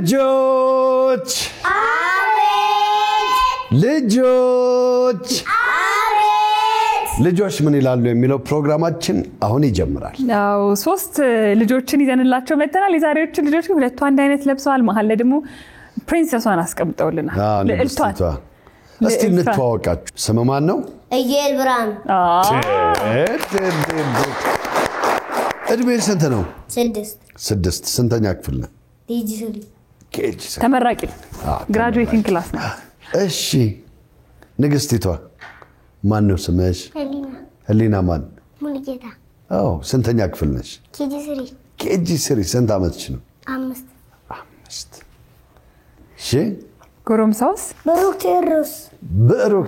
ልጆች አቤት ልጆች አቤት ልጆች ምን ይላሉ የሚለው ፕሮግራማችን አሁን ይጀምራል። ያው ሶስት ልጆችን ይዘንላቸው መተናል። የዛሬዎቹ ልጆች ሁለቱ አንድ አይነት ለብሰዋል። መሐል ላይ ደግሞ ፕሪንሰሷን አስቀምጠውልናል። ልዕልቷን እስቲ እንተዋወቃችሁ። ስም ማን ነው? እየል ብርሃን እድሜ ስንት ነው? 6 ስንተኛ ክፍል ነው? ኬጂ ተመራቂ ግራጁዌቲንግ ክላስ ነው። እሺ ንግስቲቷ ማን ነው ስምሽ? ህሊና ማን? ሙሉጌታ ስንተኛ ክፍል ነሽ? ኬጂ 3 ስንት ዓመትሽ ነው? 5 እሺ ጎረምሳውስ? ብሩክ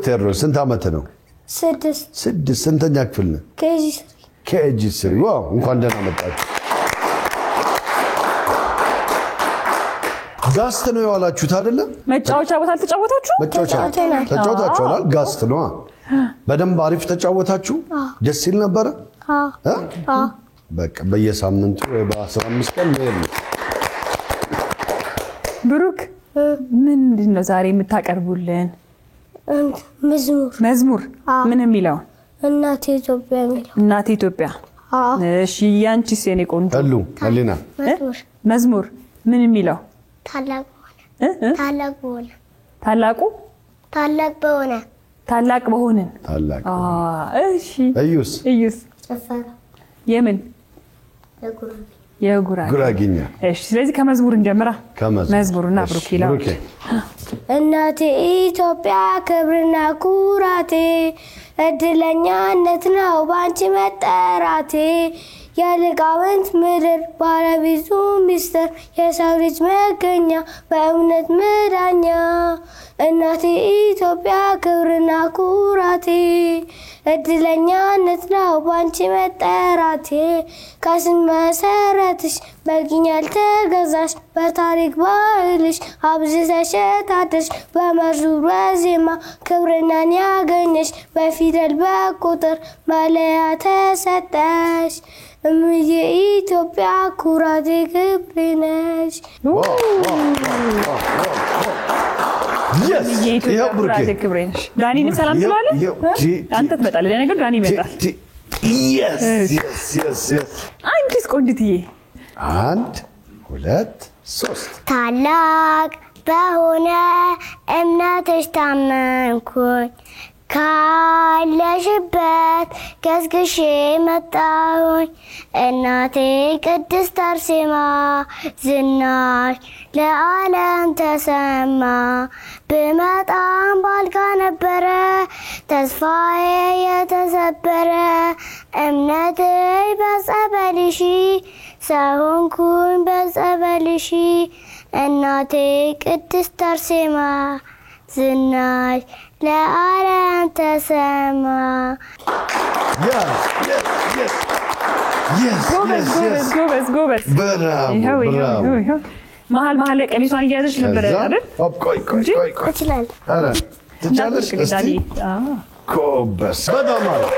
ቴዎድሮስ ስንት ዓመት ነው? 6 ስንተኛ ክፍል ነው? ኬጂ 3 ዋው እንኳን ደህና መጣችሁ። ጋስት ነው የዋላችሁት አይደለ? መጫወቻ ቦታ አልተጫወታችሁ? ተጫውታችኋል። ጋስት ነው። በደንብ አሪፍ ተጫወታችሁ። ደስ ይል ነበር። በቃ በየሳምንቱ በ15 ቀን ነው። ብሩክ ምንድነው ዛሬ የምታቀርቡልን? መዝሙር ምን የሚለው? እናቴ ኢትዮጵያ የሚለው። እናቴ ኢትዮጵያ። እሺ ያንቺስ የኔ ቆንጆ? ህሊና መዝሙር ምን የሚለው? ታላቅ በሆነ እሺ እዩስ ጨፈራ የምን የጉራጌኛ። እሺ ስለዚህ ከመዝሙር እንጀምራ። መዝሙርና ብሩክ ይላል። እናቴ ኢትዮጵያ ክብርና ኩራቴ እድለኛነት ነው ባንቺ መጠራቴ የሊቃውንት ምድር ባለብዙ ሚስጥር የሰው ልጅ መገኛ በእውነት መዳኛ እናቴ ኢትዮጵያ ክብርና ኩራቴ እድለኛነት ነው ባንቺ መጠራቴ ከስም መሰረትሽ በጊኛል ተገዛሽ በታሪክ ባህልሽ አብዝተሽ ታደሽ በመዝሙር በዜማ ክብርናን ያገኘሽ በፊደል በቁጥር መለያ ተሰጠሽ እምዬ ኢትዮጵያ ኩራቴ ክብሬ ነሽ። ኩራቴ ክብሬ ነሽ። ዳኒን ሰላም ትላለህ? አንተ ትመጣለህ። ለነገሩ ዳኒ ይመጣል። አንቺስ ቆንጅትዬ? 1 2 3 ታላቅ በሆነ እምነትሽ ታመንኩኝ ካለሽበት ገስግሼ መጣሁኝ እናቴ ቅድስት አርሴማ ዝናሽ ለዓለም ተሰማ ብመጣም ባልጋ ነበረ ተስፋዬ የተሰበረ እምነቴ በጸበልሽ ሰሆንኩኝ በጸበልሽ እናቴ ቅድስት አርሴማ ዝናሽ ለዓለም ተሰማ። ጎበዝ ብራቮ። መሀል ላይ ቀሚሷን እያዘች ነበር አይደል? ቆይ እችላለሁ። ትችላለሽ? እስቲ ጎበዝ። በጣም አሪፍ።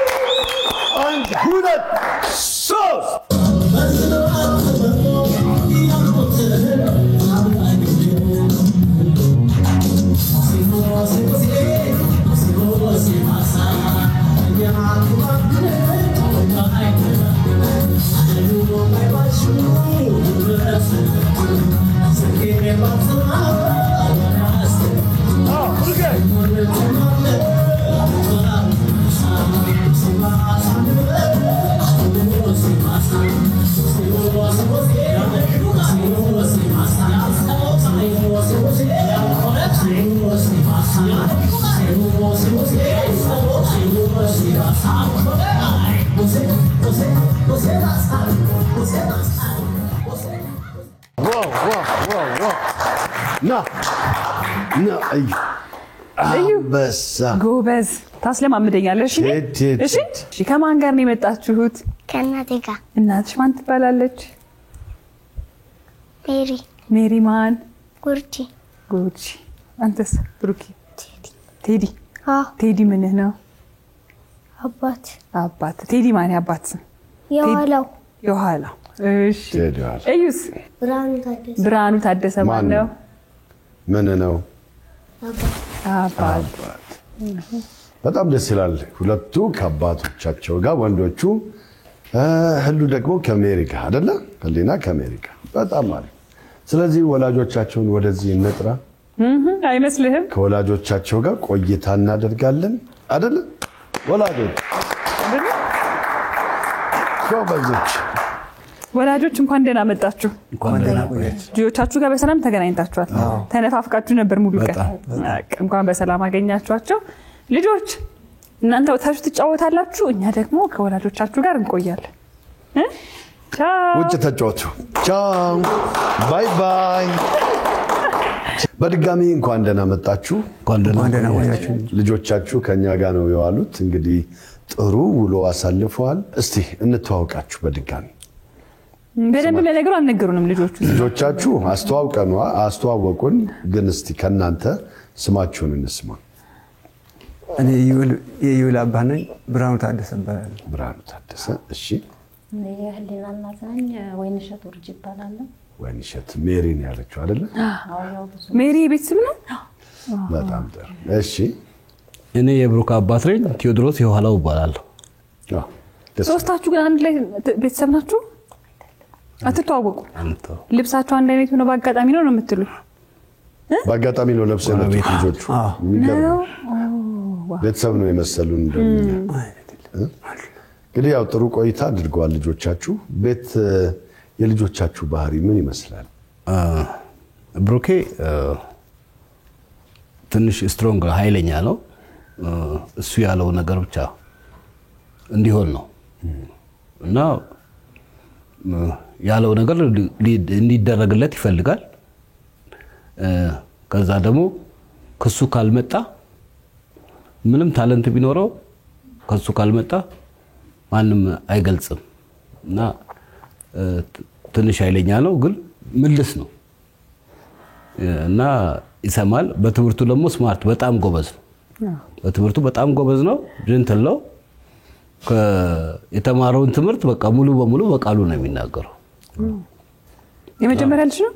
1 2 3 ጎበዝ ታስለማምደኛለሽ። እሺ ከማን ጋር ነው የመጣችሁት? ከእናቴ ጋር። እናትሽ ማን ትባላለች? ሜሪ ማን? ጉርጂ። አንተስ? ብሩኪ? ቴዲ ምንህ ነው? አባት። ቴዲ ማን ያባት? የኋላ እሺ እዩስ ብርሃኑ ታደሰ ማን ነው ምን ነው አባት በጣም ደስ ይላል ሁለቱ ከአባቶቻቸው ጋር ወንዶቹ ህሉ ደግሞ ከአሜሪካ አይደለ ህሊና ከአሜሪካ በጣም ማለት ስለዚህ ወላጆቻቸውን ወደዚህ እንጥራ አይመስልህም ከወላጆቻቸው ጋር ቆይታ እናደርጋለን አይደለ ወላጆች ወላጆች እንኳን ደህና መጣችሁ ልጆቻችሁ ጋር በሰላም ተገናኝታችኋል ተነፋፍቃችሁ ነበር ሙሉ ቀን እንኳን በሰላም አገኛችኋቸው ልጆች እናንተ ወታችሁ ትጫወታላችሁ እኛ ደግሞ ከወላጆቻችሁ ጋር እንቆያለን ቻው ውጭ ተጫወቱ ቻው ባይ ባይ በድጋሚ እንኳን ደህና መጣችሁ እንኳን ደህና ቆያችሁ ልጆቻችሁ ከኛ ጋር ነው የዋሉት እንግዲህ ጥሩ ውሎ አሳልፈዋል እስቲ እንተዋወቃችሁ በድጋሚ በደንብ ለነገሩ አልነገሩንም ልጆቻችሁ አስተዋወቁን ግን እስቲ ከናንተ ስማችሁን እንስማ እኔ የዩል አባህ ነኝ ብርሃኑ ታደሰ ይባላል ብርሃኑ ታደሰ እሺ እኔ የህሊና እናት ነኝ ወይንሸት ወርጅ ይባላል ወይንሸት ሜሪ ነው ያለችው አይደለ ሜሪ ቤተሰብ ነው በጣም ጥሩ እሺ እኔ የብሩክ አባት ነኝ ቴዎድሮስ የኋላው ይባላል ሶስታችሁ ግን አንድ ላይ ቤተሰብ ናችሁ አትተዋወቁ ልብሳችሁ አንድ አይነት ነው በአጋጣሚ ነው የምትሉኝ በአጋጣሚ ነው ለብሰው ነው ልጆቹ ቤተሰብ ነው የመሰሉን እንደኛ እንግዲህ ያው ጥሩ ቆይታ አድርገዋል ልጆቻችሁ ቤት የልጆቻችሁ ባህሪ ምን ይመስላል ብሩኬ ትንሽ ስትሮንግ ኃይለኛ ነው እሱ ያለው ነገር ብቻ እንዲሆን ነው እና ያለው ነገር እንዲደረግለት ይፈልጋል ከዛ ደግሞ ከሱ ካልመጣ ምንም ታለንት ቢኖረው ከሱ ካልመጣ ማንም አይገልጽም እና ትንሽ ኃይለኛ ነው ግን ምልስ ነው እና ይሰማል በትምህርቱ ደግሞ ስማርት በጣም ጎበዝ ነው በትምህርቱ በጣም ጎበዝ ነው ጀንተል ነው የተማረውን ትምህርት በቃ ሙሉ በሙሉ በቃሉ ነው የሚናገረው የመጀመሪያ ልጅ ነው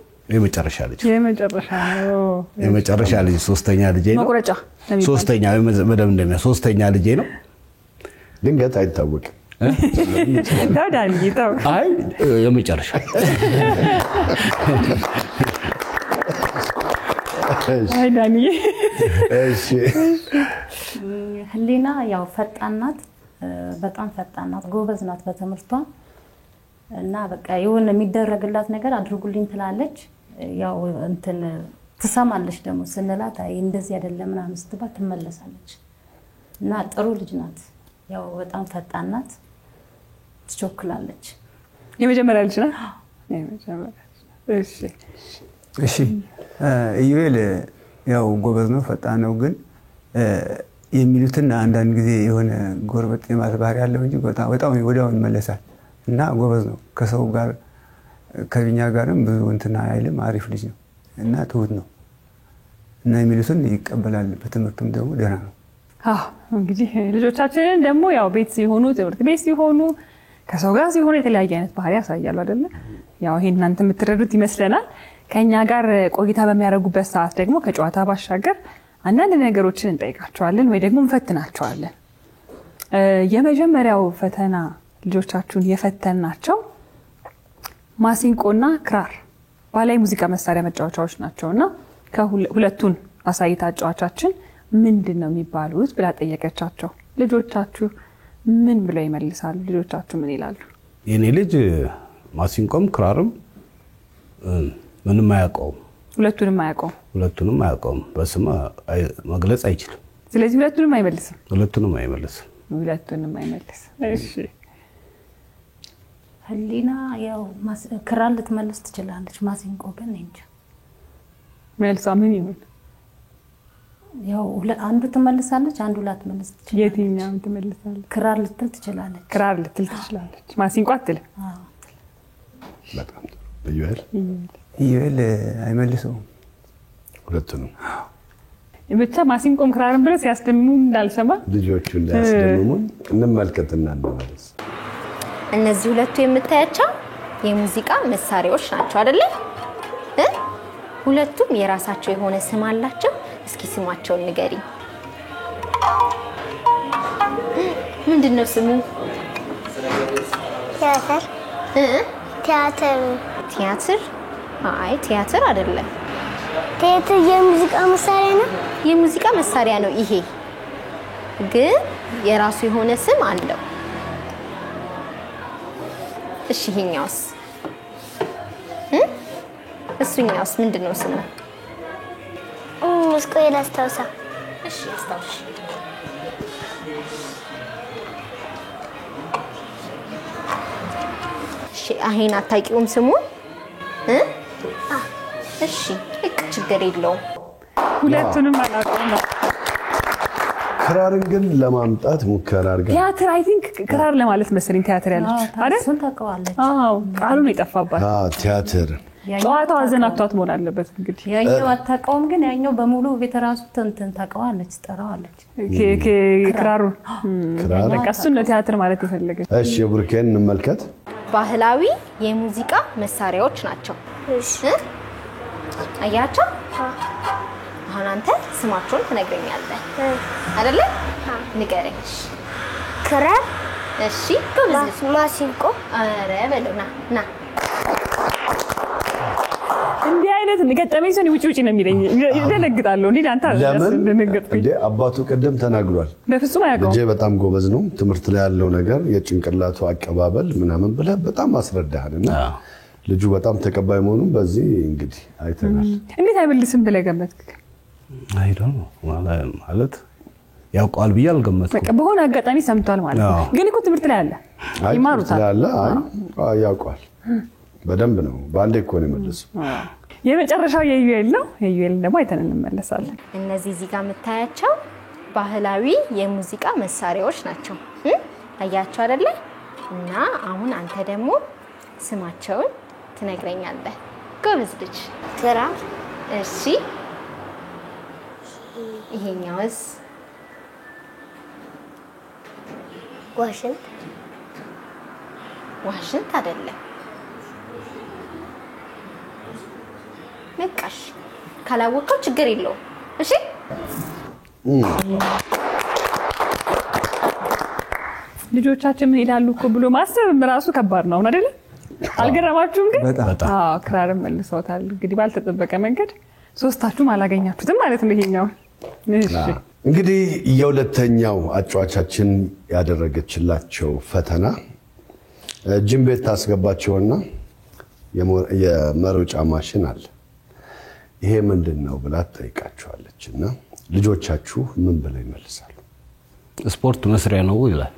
የመጨረሻ ልጅ ሶስተኛ ልጅ ነው መቁረጫ ሶስተኛ በደም እንደሚያ ሶስተኛ ልጅ ነው ድንገት አይታወቅም ዳዳን ይጣው አይ የመጨረሻ አይ ዳኒ እሺ ህሊና ያው ፈጣናት በጣም ፈጣናት ጎበዝ ናት በትምህርቷ እና በቃ የሆነ የሚደረግላት ነገር አድርጉልኝ ትላለች ያው እንትን ትሰማለች ደግሞ ስንላት አይ እንደዚህ አይደለም ምናምን ስትባት ትመለሳለች እና ጥሩ ልጅ ናት ያው በጣም ፈጣናት ትቾክላለች የመጀመሪያ ልጅ ናት እሺ እሺ ኢዩኤል ያው ጎበዝ ነው ፈጣን ነው ግን የሚሉትና አንዳንድ ጊዜ የሆነ ጎርበጥ የማለት ባህሪ ያለው እንጂ በጣም ወዲያው ይመለሳል እና ጎበዝ ነው ከሰው ጋር ከኛ ጋርም ብዙ እንትና አይልም አሪፍ ልጅ ነው እና ትሁት ነው እና የሚሉትን ይቀበላል በትምህርቱም ደግሞ ደህና ነው እንግዲህ ልጆቻችን ደግሞ ያው ቤት ሲሆኑ ትምህርት ቤት ሲሆኑ ከሰው ጋር ሲሆኑ የተለያየ አይነት ባህሪ ያሳያሉ አይደለ ያው ይሄን እናንተ የምትረዱት ይመስለናል ከኛ ጋር ቆይታ በሚያደርጉበት ሰዓት ደግሞ ከጨዋታ ባሻገር አንዳንድ ነገሮችን እንጠይቃቸዋለን ወይ ደግሞ እንፈትናቸዋለን የመጀመሪያው ፈተና ልጆቻችሁን የፈተናቸው ማሲንቆና ክራር ባህላዊ ሙዚቃ መሳሪያ መጫወቻዎች ናቸውና ከሁለቱን አሳይታ አጫዋቻችን ምንድነው የሚባሉት ብላ ጠየቀቻቸው ልጆቻችሁ ምን ብለው ይመልሳሉ ልጆቻችሁ ምን ይላሉ የኔ ልጅ ማሲንቆም ክራርም ምንም አያውቀውም ሁለቱንም አያውቀውም በስም መግለጽ አይችልም ስለዚህ ሁለቱንም አይመልስም እሺ ህሊና ያው ክራር ልትመልስ ትችላለች ማሲንቆ ግን እንጂ መልሷ ምን ይሁን ያው አንዱ ትመልሳለች አንዱ ላትመልስ ትችላለች የትኛው ትመልሳለች ክራር ልትል ትችላለች ማሲንቆ አትልም በጣም ኢዩኤል አይመልሰውም ሁለቱንም ብቻ ማሲንቆም ክራርም ብለው ሲያስደምሙ እንዳልሰማ ልጆቹ እንዳያስደምሙን እንመልከትና እንመለስ እነዚህ ሁለቱ የምታያቸው የሙዚቃ መሳሪያዎች ናቸው አይደለ? ሁለቱም የራሳቸው የሆነ ስም አላቸው። እስኪ ስማቸውን ንገሪኝ። ምንድነው ስሙ? ቲያትር ቲያትር ቲያትር? አይ ቲያትር አይደለም። ቲያትር የሙዚቃ መሳሪያ ነው። የሙዚቃ መሳሪያ ነው ይሄ፣ ግን የራሱ የሆነ ስም አለው። እሺ ይሄኛውስ? እሱኛውስ ምንድነው ስሙ? እስቆይ ላስታውሳ። እሺ አስታውሽ። እሺ አሄን አታውቂውም ስሙን? እሺ እቅ ችግር የለውም። ሁለቱንም አላውቅም። ክራርን ግን ለማምጣት ሙከራ አድርጋ ቲያትር አይ ቲንክ ክራር ለማለት መሰለኝ ቲያትር ያለች አይደል? እሱን ታውቀዋለች። አዎ ቃሉን የጠፋባት ቲያትር ጨዋታው አዘናግቷት መሆን አለበት እንግዲህ። ያኛው አታውቀውም፣ ግን ያኛው በሙሉ ቤተራሱ እንትን ታውቀዋለች፣ ትጠራዋለች። ክራሩ ክራር በቃ እሱን ነው ቲያትር ማለት የፈለገች። እሺ የብሩኬን እንመልከት። ባህላዊ የሙዚቃ መሳሪያዎች ናቸው። አያቸው? አሁን አንተ ስማቸውን ትነግረኛለህ አይደለ? ንገረኝ። ክራር፣ እሺ ጎበዝ። ማሲንቆ። አረ በለውና ና እንዲህ አይነት ገጠመኝ ሰው ውጪ ነው የሚለኝ። ይደነግጣለሁ። እንዴ አንተ እንዴ አባቱ ቀደም ተናግሯል። በፍጹም አያውቀውም። ልጄ በጣም ጎበዝ ነው፣ ትምህርት ላይ ያለው ነገር የጭንቅላቱ አቀባበል ምናምን ብለህ በጣም አስረዳህልና ልጁ በጣም ተቀባይ መሆኑን በዚህ እንግዲህ አይተናል። እንዴት አይመልስም ብለህ ገመትክ? አይ ዶንት ኖ ማለት ያውቃል ብዬ አልገመትኩም። በቃ በሆነ አጋጣሚ ሰምቷል ማለት ነው። ግን እኮ ትምህርት ላይ አለ ይማሩታል። ያውቃል በደንብ ነው። በአንዴ እኮ ነው የመለሰው። የመጨረሻው የዩኤል ነው። የዩኤል ደግሞ አይተን እንመለሳለን። እነዚህ እዚህ ጋር የምታያቸው ባህላዊ የሙዚቃ መሳሪያዎች ናቸው። አያቸው አይደለ? እና አሁን አንተ ደግሞ ስማቸውን ትነግረኛለህ። ጎበዝ ልጅ። ክራር። እሺ ይሄኛውስ? ዋሽንት። ዋሽንት አይደለም። ነቃሽ ካላወቀው ችግር የለውም። እሺ ልጆቻችን ምን ይላሉ እኮ ብሎ ማሰብ ራሱ ከባድ ነው አይደል? አልገረማችሁም? ግን አዎ ክራርም መልሰውታል። እንግዲህ ባልተጠበቀ መንገድ ሶስታችሁም አላገኛችሁትም ማለት ነው ይሄኛው። እሺ እንግዲህ የሁለተኛው አጫዋቻችን ያደረገችላቸው ፈተና ጅም ቤት ታስገባቸውና የመሮጫ ማሽን አለ። ይሄ ምንድነው ብላ ትጠይቃቸዋለችና ልጆቻችሁ ምን ብለው ይመልሳሉ? ስፖርት መስሪያ ነው ይላል።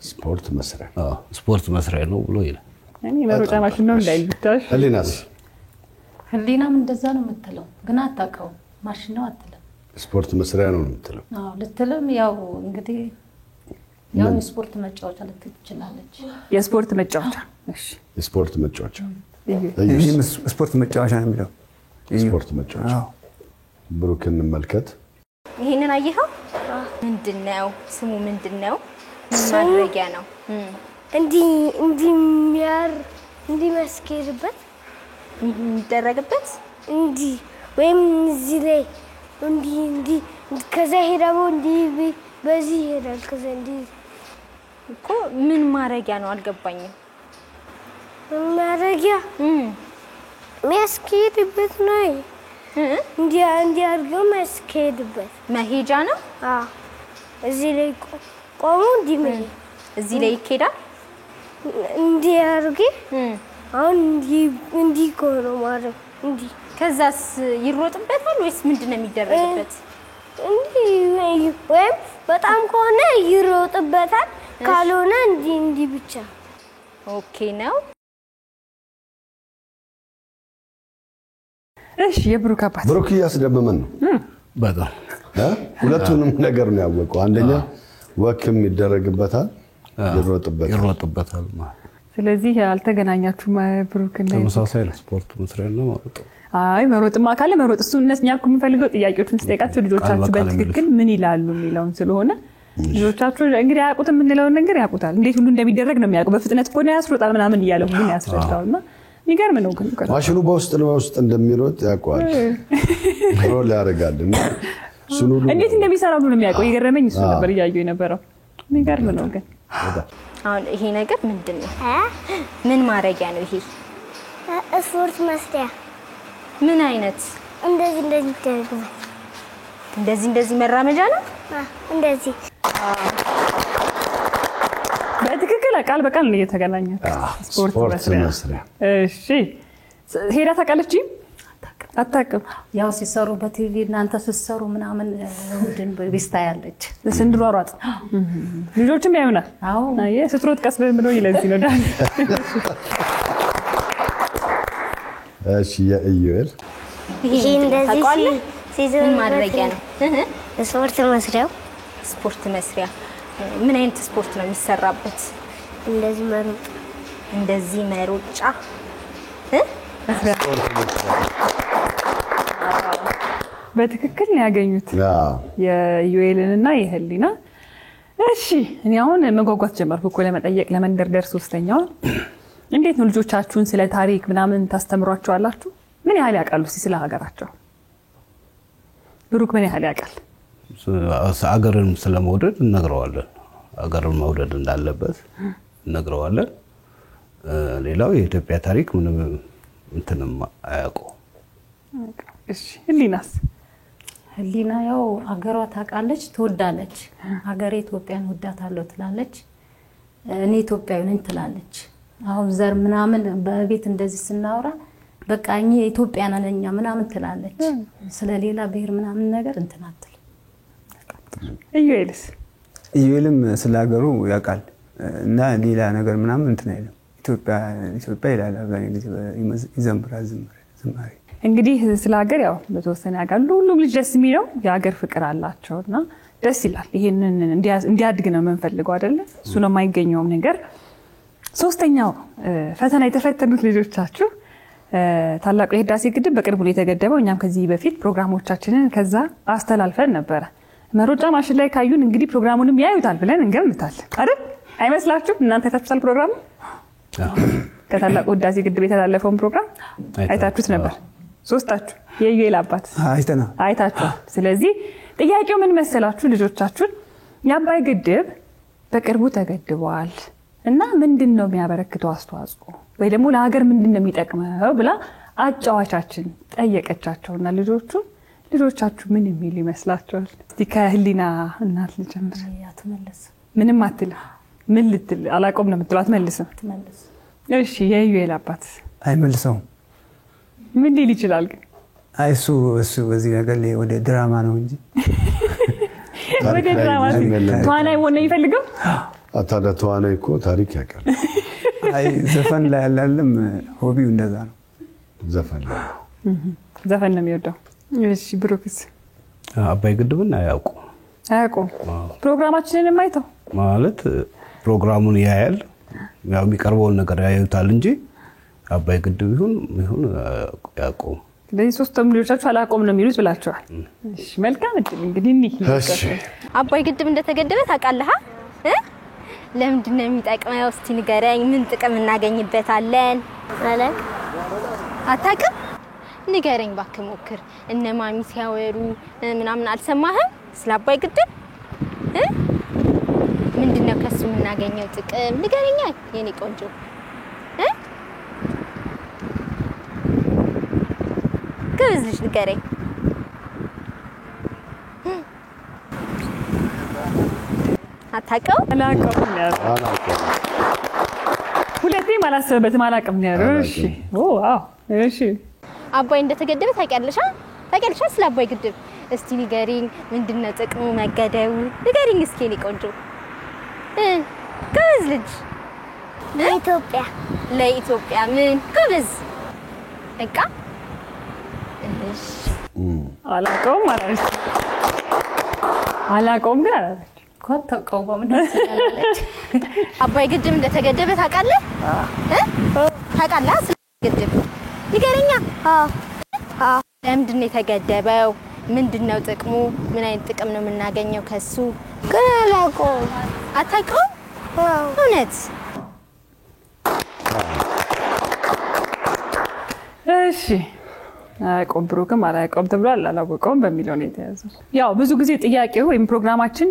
ስፖርት መስሪያ? ስፖርት መስሪያ ነው ብሎ ይላል። እኔ መሮጫ ማሽን ነው እንዳይልታሽ። ህሊናስ? ህሊናም እንደዛ ነው የምትለው፣ ግን አታውቀውም። ማሽን ነው አትልም። ስፖርት መስሪያ ነው የምትለው። ልትልም ያው እንግዲህ ያው የስፖርት መጫወቻ ልትል ትችላለች። የስፖርት መጫወቻ። እሺ የስፖርት መጫወቻ። ይሄም ስፖርት መጫወቻ ነው የሚለው። ስፖርት መጫወቻ። ብሩክ እንመልከት። ይሄንን አየኸው? ምንድነው ስሙ? ምንድነው? ማድረጊያ ነው። እንዲህ መስኬድበት የሚደረግበት እንዲህ ወይም እዚህ ላይ እንዲህ ከዛ ሄዳው እንዲህ በዚህ ሄዳል። ከዛ እንዲህ እኮ ምን ማድረጊያ ነው? አልገባኝም። ማድረጊያ መስኬድበት ነው። እንዲህ አድርገው መስኬድበት መሄጃ ነው። እዚህ ላይ ቆሞ እንዲህ መሄድ እዚህ ላይ ይኬዳል። እንዲህ አድርጌ አሁን እንዲህ ኮሮ ማለት እንዲህ። ከዛስ ይሮጥበታል ወይስ ምንድነው የሚደረግበት? እንዲህ ወይም በጣም ከሆነ ይሮጥበታል፣ ካልሆነ እንዲህ ብቻ። ኦኬ ነው። እሺ የብሩክ አባት ብሩክ እያስደመመን ነው በጣም ሁለቱንም ነገር ነው ያወቀው። አንደኛ ወክም ይደረግበታል፣ ይሮጥበታል ማለት። ስለዚህ አልተገናኛችሁም ብሩክ እና ተመሳሳይ ስፖርት መስሪያ ነው ማለት ነው። አይ መሮጥማ ካለ መሮጥ እሱ እነኛ እኮ የምፈልገው ጥያቄዎችን ስጠይቃቸው ልጆቻችሁ በትክክል ምን ይላሉ የሚለውን ስለሆነ ልጆቻችሁ እንግዲህ ያውቁት የምንለውን ነገር ያውቁታል። እንዴት ሁሉ እንደሚደረግ ነው የሚያውቁ። በፍጥነት እኮ ነው ያስሮጣል ምናምን እያለ ሁሉ ነው ያስረዳውና የሚገርም ነው። ግን ማሽኑ በውስጥ እንደሚሮጥ ያውቀዋል። ሮል ያደርጋልና እሱን ሁሉ እንዴት እንደሚሰራ ሁሉ ነው የሚያውቀው። የገረመኝ እሱ ነበር እያየሁ የነበረው። የሚገርም ነው። ግን አሁን ይሄ ነገር ምንድነው? ምን ማረጊያ ነው ይሄ? ስፖርት መስሪያ። ምን አይነት? እንደዚህ መራመጃ ነው። እንደዚህ በትክክል ቃል በቃል ነው የተገናኘው። ስፖርት መስሪያ። እሺ ሄዳ ታውቃለች? አታውቅም። ያው ሲሰሩ በቲቪ እናንተ ስትሰሩ ምናምን እሑድን በቤስታ ያለች ስንሯሯጥ ልጆችም ያዩናል። አዎ አየ ስትሮጥ ቀስ ብሎ ይለዚህ ነው ዳን። እሺ የኢዩኤል ይሄ እንደዚህ ምን ማድረጊያ ነው? ስፖርት መስሪያው። ስፖርት መስሪያ። ምን አይነት ስፖርት ነው የሚሰራበት? እንደዚህ መሮጫ በትክክል ነው ያገኙት የዩኤልንና የህሊና። እሺ እኔ አሁን መጓጓት ጀመርኩ እኮ ለመጠየቅ ለመንደርደር ሶስተኛው እንዴት ነው ልጆቻችሁን ስለ ታሪክ ምናምን ታስተምሯቸዋላችሁ? ምን ያህል ያውቃሉ ስለ ሀገራቸው? ብሩክ ምን ያህል ያውቃል? አገርን ስለመውደድ እንነግረዋለን። አገርን መውደድ እንዳለበት እንነግረዋለን። ሌላው የኢትዮጵያ ታሪክ ምንም እንትንም አያውቀው። እሺ ህሊናስ? ህሊና ያው አገሯ ታውቃለች፣ ትወዳለች። ሀገሬ ኢትዮጵያን ወዳታለሁ ትላለች። እኔ ኢትዮጵያዊ ነኝ ትላለች። አሁን ዘር ምናምን በቤት እንደዚህ ስናወራ በቃ እኛ ኢትዮጵያ ነን ምናምን ትላለች። ስለሌላ ብሔር ምናምን ነገር እንትን አትል። ኢዩኤልስ? ኢዩኤልም ስለ ሀገሩ ያውቃል እና ሌላ ነገር ምናምን እንትን አይልም። ኢትዮጵያ ይላል አብዛኛው ጊዜ ይዘምራል ዝማሬ። እንግዲህ ስለ ሀገር ያው በተወሰነ ያውቃሉ። ሁሉም ልጅ ደስ የሚለው የሀገር ፍቅር አላቸውና ደስ ይላል። ይሄንን እንዲያድግ ነው የምንፈልገው አይደለ? እሱ ነው የማይገኘውም ነገር። ሶስተኛው ፈተና የተፈተኑት ልጆቻችሁ ታላቁ የህዳሴ ግድብ በቅርቡ ነው የተገደበው። እኛም ከዚህ በፊት ፕሮግራሞቻችንን ከዛ አስተላልፈን ነበረ። መሮጫ ማሽን ላይ ካዩን እንግዲህ ፕሮግራሙንም ያዩታል ብለን እንገምታለን አይደል? አይመስላችሁም? እናንተ ታፍሳል ፕሮግራሙ ከታላቁ ህዳሴ ግድብ የተላለፈውን ፕሮግራም አይታችሁት ነበር? ሶስታችሁ የዩኤል አባት አይታችኋል። ስለዚህ ጥያቄው ምን መሰላችሁ? ልጆቻችሁን የአባይ ግድብ በቅርቡ ተገድቧል እና ምንድነው የሚያበረክተው አስተዋጽኦ ወይ ደግሞ ለሀገር ምንድነው የሚጠቅመው ብላ አጫዋቻችን ጠየቀቻቸውና ልጆቻችሁ ምን የሚሉ ይመስላችኋል? እስቲ ከህሊና እናት ልጀምር። ያትመለስ ምንም አትል። ምን ልትል? አላቆም ነው የምትለው። አትመልስም። እሺ የዩኤል አባት አይመልሰውም። ምን ሊል ይችላል ግን? እሱ በዚህ ነገር ላይ ወደ ድራማ ነው እንጂ ወደ ድራማ ተዋናይ ሆነ ይፈልገው። ታዲያ ተዋናይ እኮ ታሪክ ያውቃል። አይ ዘፈን ላይ ያላለም ሆቢው እንደዛ ነው። ዘፈን ነው የሚወደው። እሺ ብሩክስ? አባይ ግድብን አያውቁም። ፕሮግራማችንን አይተው ማለት ፕሮግራሙን ያያል፣ ያው የሚቀርበውን ነገር ያዩታል እንጂ አባይ ግድብ ይሁን ያውቁም። ለዚህ ሶስቱም ልጆቻችሁ አላቆም ነው የሚሉት ብላችኋል። እሺ መልካም እድል እንግዲህ እሺ አባይ ግድብ እንደተገደበ ታውቃለህ? ለምንድን ነው የሚጠቅመው? እስቲ ንገረኝ። ምን ጥቅም እናገኝበታለን? አታውቅም? ንገረኝ እባክህ ሞክር። እነ ማሚ ሲያወሩ ምናምን አልሰማህም ስለ አባይ ግድብ? ምንድነው ከሱ የምናገኘው ጥቅም? ንገረኛ የኔ ቆንጆ። ግብዝልሽ ንገረኝ። አታውቀውም? አላውቀውም። ሁለቴም አላሰበበትም። አላውቅም ነው ያለው። እሺ ዋው እሺ አባይ እንደተገደበ ታውቂያለሽ? ታውቂያለሽ ስለ አባይ ግድብ? እስቲ ንገሪኝ። ምንድነው ጥቅሙ መገደቡ? ንገሪኝ እስኪ የኔ ቆንጆ። ግብዝ ልጅ። ለኢትዮጵያ ምን ግብዝ በቃ። እሺ አላውቀውም አላለች። አላውቀውም ግን አላለች። ከተቀውባ ምን ትላለች? አባይ ግድብ እንደተገደበ ታውቃለህ? ታውቃለህ ስለ ግድብ? ንገረኛ። ለምንድን ነው የተገደበው? ምንድነው ጥቅሙ? ምን አይነት ጥቅም ነው የምናገኘው ከሱ? ግን አላውቀውም። አታውቀውም? አዎ። እውነት? እሺ አያውቀውም ብሩክም አላውቀውም ተብሏል። አላወቀውም በሚለው ነው የተያዘው። ያው ብዙ ጊዜ ጥያቄው ወይም ፕሮግራማችን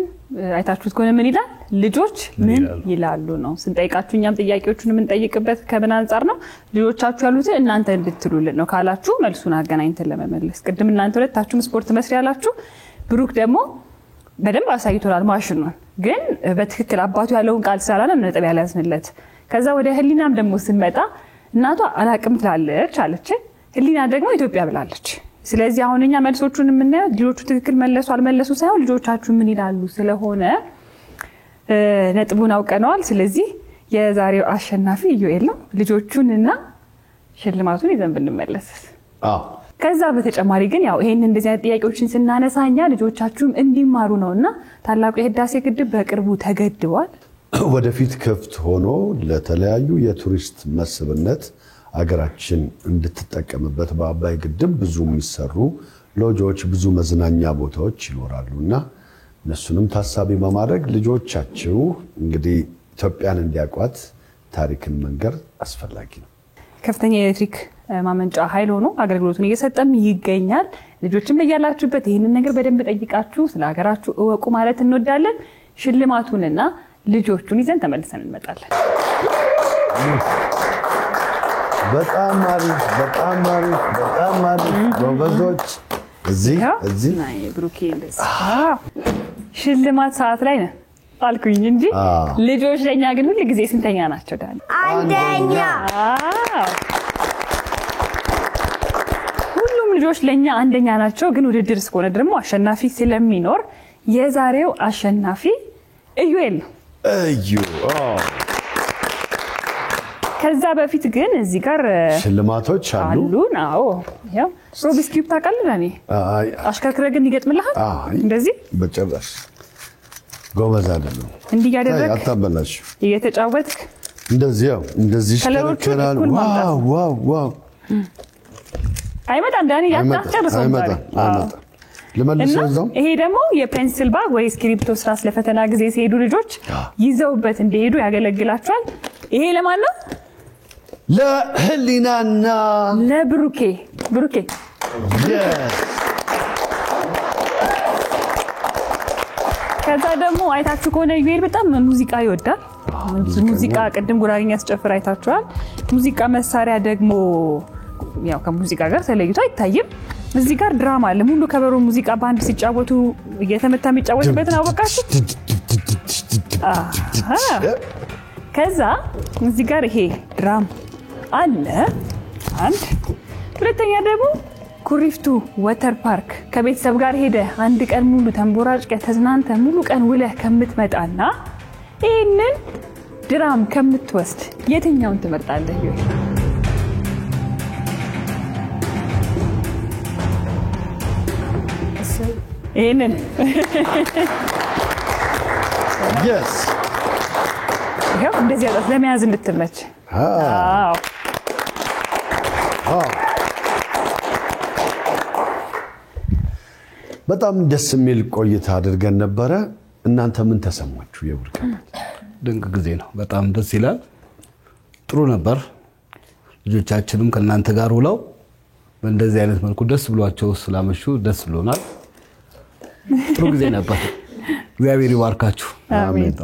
አይታችሁት ከሆነ ምን ይላል? ልጆች ምን ይላሉ ነው ስንጠይቃችሁ። እኛም ጥያቄዎቹን የምንጠይቅበት ከምን አንፃር ነው? ልጆቻችሁ ያሉትን እናንተ እንድትሉልን ነው ካላችሁ መልሱን አገናኝተን ለመመለስ። ቅድም እናንተ ሁለታችሁም ስፖርት መስሪያ ያላችሁ፣ ብሩክ ደግሞ በደንብ አሳይቶናል ማሽኑን። ግን በትክክል አባቱ ያለውን ቃል ስላላለ ነጥብ ያልያዝንለት። ከዛ ወደ ህሊናም ደግሞ ስንመጣ እናቷ አላቅም ትላለች አለች፣ ህሊና ደግሞ ኢትዮጵያ ብላለች። ስለዚህ አሁን እኛ መልሶቹን የምናየው ልጆቹ ትክክል መለሱ አልመለሱ ሳይሆን ልጆቻችሁ ምን ይላሉ ስለሆነ ነጥቡን አውቀነዋል። ስለዚህ የዛሬው አሸናፊ ኢዩኤል ነው። ልጆቹንና ሽልማቱን ይዘን ብንመለስ። ከዛ በተጨማሪ ግን ያው ይሄን እንደዚህ አይነት ጥያቄዎችን ስናነሳኛ ልጆቻችሁም እንዲማሩ ነውና ታላቁ የህዳሴ ግድብ በቅርቡ ተገድቧል። ወደፊት ክፍት ሆኖ ለተለያዩ የቱሪስት መስህብነት አገራችን እንድትጠቀምበት በአባይ ግድብ ብዙ የሚሰሩ ሎጆች፣ ብዙ መዝናኛ ቦታዎች ይኖራሉና እነሱንም ታሳቢ በማድረግ ልጆቻችሁ እንግዲህ ኢትዮጵያን እንዲያውቋት ታሪክን መንገር አስፈላጊ ነው። ከፍተኛ የኤሌክትሪክ ማመንጫ ኃይል ሆኖ አገልግሎቱን እየሰጠም ይገኛል። ልጆችም ያላችሁበት ይሄንን ነገር በደንብ ጠይቃችሁ ስለ ሀገራችሁ እወቁ ማለት እንወዳለን። ሽልማቱንና ልጆቹን ይዘን ተመልሰን እንመጣለን። በጣም አሪፍ በጣም አሪፍ በጣም አሪፍ ጎበዞች። እዚህ ናይ ብሩኬ እንደዚህ ሽልማት ሰዓት ላይ ነው አልኩኝ እንጂ ልጆች ለኛ ግን ሁሉ ጊዜ ስንተኛ ናቸው? ዳኒ አንደኛ። ሁሉም ልጆች ለኛ አንደኛ ናቸው። ግን ውድድር እስከሆነ ደግሞ አሸናፊ ስለሚኖር የዛሬው አሸናፊ ኢዩኤል ነው። ከዛ በፊት ግን እዚህ ጋር ሽልማቶች አሉ። አዎ ያው ሩቢክስ ኪዩብ ታውቃለህ ዳኒ? አሽከርክረህ ግን ይገጥምልሃል እንደዚህ በጨራሽ ጎበዝ አይደለም። እንዲህ ያደረክ አታበላሽ። እየተጫወትክ እንደዚህ ያው እንደዚህ ሽከረከራል። ዋው ዋው ዋው አይመጣም ዳኒ ያጣጨርሰው አይመጣም። ለመልሰው እዛው ይሄ ደግሞ የፔንሲል ባግ ወይ ስክሪፕቶ ስራ ስለፈተና ጊዜ ሲሄዱ ልጆች ይዘውበት እንዲሄዱ ያገለግላቸዋል። ይሄ ለማን ነው? ለህሊናና ለብሩኬ። ብሩኬ ከዛ ደግሞ አይታችሁ ከሆነ ኢዩኤል በጣም ሙዚቃ ይወዳል። ሙዚቃ ቅድም ጉራጌኛ ያስጨፍር አይታችኋል። ሙዚቃ መሳሪያ ደግሞ ያው ከሙዚቃ ጋር ተለይቶ አይታይም። እዚህ ጋር ድራማ አለ። ሙሉ ከበሮ ሙዚቃ ባንድ ሲጫወቱ እየተመታ የሚጫወቱበትን አወቃችሁ? ከዛ እዚህ ጋር ይሄ ድራም አለ አንድ። ሁለተኛ ደግሞ ኩሪፍቱ ወተር ፓርክ ከቤተሰብ ጋር ሄደ አንድ ቀን ሙሉ ተንቦራጭቀ ተዝናንተ ሙሉ ቀን ውለህ ከምትመጣና ይሄንን ድራም ከምትወስድ የትኛውን ትመርጣለህ? ይሄንን yes ይሄው እንደዚህ ያለው ለመያዝ እንድትመች። አዎ በጣም ደስ የሚል ቆይታ አድርገን ነበረ። እናንተ ምን ተሰማችሁ? የብሩክ ድንቅ ጊዜ ነው። በጣም ደስ ይላል። ጥሩ ነበር። ልጆቻችንም ከእናንተ ጋር ውለው በእንደዚህ አይነት መልኩ ደስ ብሏቸው ስላመሹ ደስ ብሎናል። ጥሩ ጊዜ ነበር። እግዚአብሔር ይባርካችሁ። አሜን።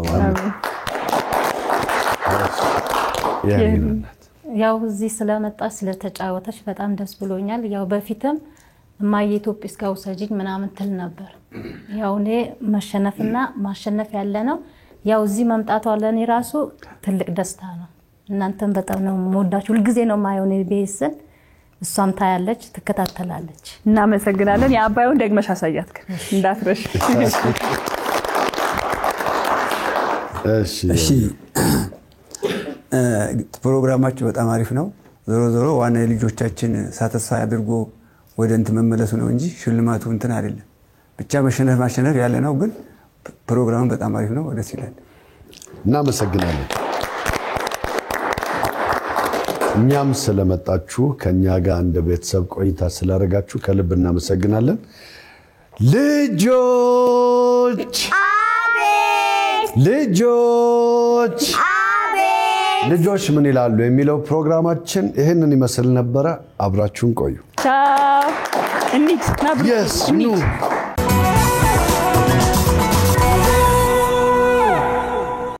ያው እዚህ ስለመጣች ስለተጫወተች በጣም ደስ ብሎኛል። ያው በፊትም እማዬ ኢትዮጵስ ጋር ውሰጂኝ ምናምን ትል ነበር። ያው እኔ መሸነፍና ማሸነፍ ያለ ነው። ያው እዚህ መምጣቷ ለኔ ራሱ ትልቅ ደስታ ነው። እናንተም በጣም ነው የምወዳችሁ። ሁልጊዜ ነው የማየው እኔ ቤስን፣ እሷም ታያለች ትከታተላለች። እናመሰግናለን። የአባዩን ደግመሽ አሳያት እንዳትረሽ። እሺ ፕሮግራማችሁ በጣም አሪፍ ነው። ዞሮ ዞሮ ዋና የልጆቻችን ሳተስፋይ አድርጎ ወደ እንትን መመለሱ ነው እንጂ ሽልማቱ እንትን አይደለም። ብቻ መሸነፍ ማሸነፍ ያለ ነው። ግን ፕሮግራሙ በጣም አሪፍ ነው። ደስ ይላል። እናመሰግናለን። እኛም ስለመጣችሁ ከኛ ጋር እንደ ቤተሰብ ቆይታ ስላደረጋችሁ ከልብ እናመሰግናለን። ልጆች አቤት ልጆች አቤት ልጆች ምን ይላሉ የሚለው ፕሮግራማችን ይህንን ይመስል ነበረ። አብራችሁን ቆዩ። ቻው። እንሂድ ና ብሩክ፣ Yes, እንሂድ። no.